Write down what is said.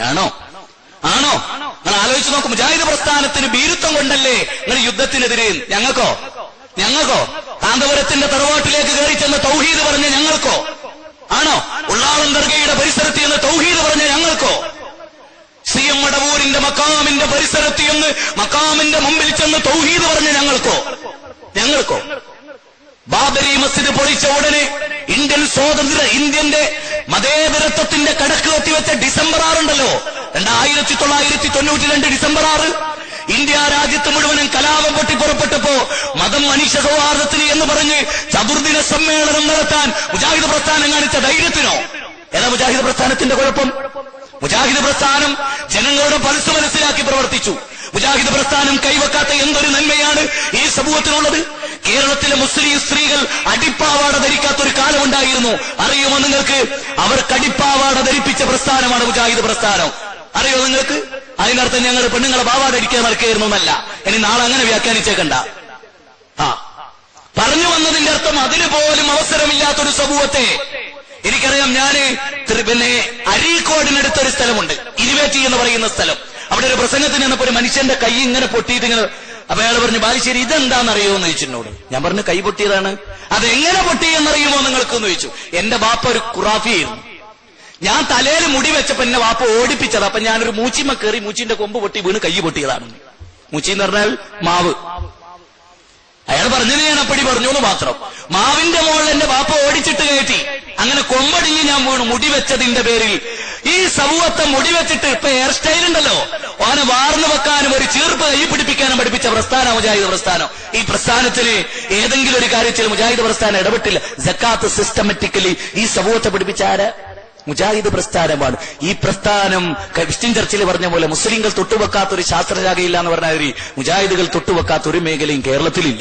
ആണോ ആണോ നിങ്ങൾ ആലോചിച്ച് നോക്കും. മുജാഹിദ് പ്രസ്ഥാനത്തിന് ഭീരുത്വം കൊണ്ടല്ലേ നിങ്ങൾ യുദ്ധത്തിനെതിരെ? ഞങ്ങൾക്കോ കാന്തപുരത്തിന്റെ തറവാട്ടിലേക്ക് കയറി ചെന്ന് തൗഹീദ് പറഞ്ഞ ഞങ്ങൾക്കോ? ആണോ ഉള്ളാളം ദർഗയുടെ പരിസരത്ത് എന്ന് തൗഹീദ് പറഞ്ഞ ഞങ്ങൾക്കോ? CM മടവൂരിന്റെ മക്കാമിന്റെ പരിസരത്ത് എന്ന് മക്കാമിന്റെ മുമ്പിൽ ചെന്ന് തൗഹീദ് പറഞ്ഞ ഞങ്ങൾക്കോ? ബാബരി മസ്ജിദ് പൊളിച്ച ഉടനെ ഇന്ത്യന്റെ മതേതരത്വത്തിന്റെ കടക്ക് കത്തിവെച്ച ഡിസംബർ 6 ഉണ്ടല്ലോ, 1992 ഡിസംബർ 6, ഇന്ത്യ രാജ്യത്ത് മുഴുവനും കലാപം പൊട്ടിപ്പുറപ്പെട്ടപ്പോ മതം മനുഷ്യ സൗഹാർദ്ദത്തിന് എന്ന് പറഞ്ഞ് ചതുർദിന സമ്മേളനം നടത്താൻ മുജാഹിദ് പ്രസ്ഥാനം കാണിച്ച ധൈര്യത്തിനോ? ഏതാ മുജാഹിദ് പ്രസ്ഥാനത്തിന്റെ കുഴപ്പം? മുജാഹിദ് പ്രസ്ഥാനം ജനങ്ങളുടെ പൾസ് മനസ്സിലാക്കി പ്രവർത്തിച്ചു. മുജാഹിദ് പ്രസ്ഥാനം കൈവെക്കാത്ത എന്തൊരു നന്മയാണ് ഈ സമൂഹത്തിനുള്ളത്? കേരളത്തിലെ മുസ്ലിം സ്ത്രീകൾ അടിപ്പാവാട ധരിക്കാത്തൊരു കാലമുണ്ടായിരുന്നു. അറിയുമോ നിങ്ങൾക്ക്? അവർക്ക് അടിപ്പാവാട ധരിപ്പിച്ച പ്രസ്ഥാനമാണ് മുജാഹിദ് പ്രസ്ഥാനം. അറിയോ നിങ്ങൾക്ക്? അതിനർത്ഥം ഞങ്ങൾ പെണ്ണുങ്ങളെ പാവാട ധരിക്കാൻ നടക്കുകയായിരുന്നു എന്നല്ല. ഇനി നാളെ അങ്ങനെ വ്യാഖ്യാനിച്ചേക്കണ്ട. പറഞ്ഞു വന്നതിന്റെ അർത്ഥം അതിന് പോലും അവസരമില്ലാത്തൊരു സമൂഹത്തെ. എനിക്കറിയാം, ഞാന് അരീക്കോടിനടുത്തൊരു സ്ഥലമുണ്ട്, ഇരുവേറ്റി എന്ന് പറയുന്ന സ്ഥലം. അവിടെ ഒരു പ്രസംഗത്തിന് വന്നപ്പോ ഒരു മനുഷ്യന്റെ കൈ ഇങ്ങനെ പൊട്ടിയിട്ട് ഇങ്ങനെ, അപ്പൊ അയാൾ പറഞ്ഞു, ബാലുശ്ശേരി ഇതെന്താണെന്നറിയോ എന്ന് ചോദിച്ചിട്ടുണ്ടോട്. ഞാൻ പറഞ്ഞു, കൈ പൊട്ടിയതാണ്. അതെങ്ങനെ പൊട്ടിയെന്നറിയുമോ നിങ്ങൾക്ക് എന്ന് ചോദിച്ചു. എന്റെ ബാപ്പ ഒരു ഖുറാഫിയായിരുന്നു. ഞാൻ തലയിൽ മുടി വെച്ചപ്പോ എന്നെ വാപ്പ ഓടിപ്പിച്ചത്. അപ്പൊ ഞാനൊരു മൂച്ചിമ്മ കയറി മൂച്ചിന്റെ കൊമ്പ് പൊട്ടി വീണ് കൈ പൊട്ടിയതാണ്. മൂച്ചി എന്ന് പറഞ്ഞാൽ മാവ്. അയാൾ പറഞ്ഞത് ഞാൻ അപ്പടി പറഞ്ഞു എന്ന് മാത്രം. മാവിന്റെ മുകളിൽ എന്റെ വാപ്പ ഓടിച്ചിട്ട് കയറ്റി. അങ്ങനെ കൊമ്പടിഞ്ഞ് ഞാൻ വീണു മുടി വെച്ചതിന്റെ പേരിൽ. ഈ സമൂഹത്തെ മുടി വെച്ചിട്ട് ഇപ്പൊ ഹെയർ സ്റ്റൈൽ ഉണ്ടല്ലോ, ഓനെ വാർന്നു വെക്കാനും ഒരു ചീർപ്പ് കൈ പിടിപ്പിക്കാനും പഠിപ്പിച്ച പ്രസ്ഥാനം മുജാഹിദ് പ്രസ്ഥാനം. ഈ പ്രസ്ഥാനത്തിന് ഏതെങ്കിലും ഒരു കാര്യത്തിൽ മുജാഹിദ് പ്രസ്ഥാനം ഇടപെട്ടില്ല. സക്കാത്ത് സിസ്റ്റമാറ്റിക്കലി ഈ സമൂഹത്തെ പഠിപ്പിച്ച ആര്? മുജാഹിദ് പ്രസ്ഥാനമാണ്. ഈ പ്രസ്ഥാനം ക്രിസ്ത്യൻ ചർച്ചിൽ പറഞ്ഞ പോലെ മുസ്ലിങ്ങൾ തൊട്ടുവെക്കാത്തൊരു ശാസ്ത്രശാഖയില്ല എന്ന് പറഞ്ഞാൽ മുജാഹിദുകൾ തൊട്ടുവെക്കാത്തൊരു മേഖലയും കേരളത്തിലില്ല.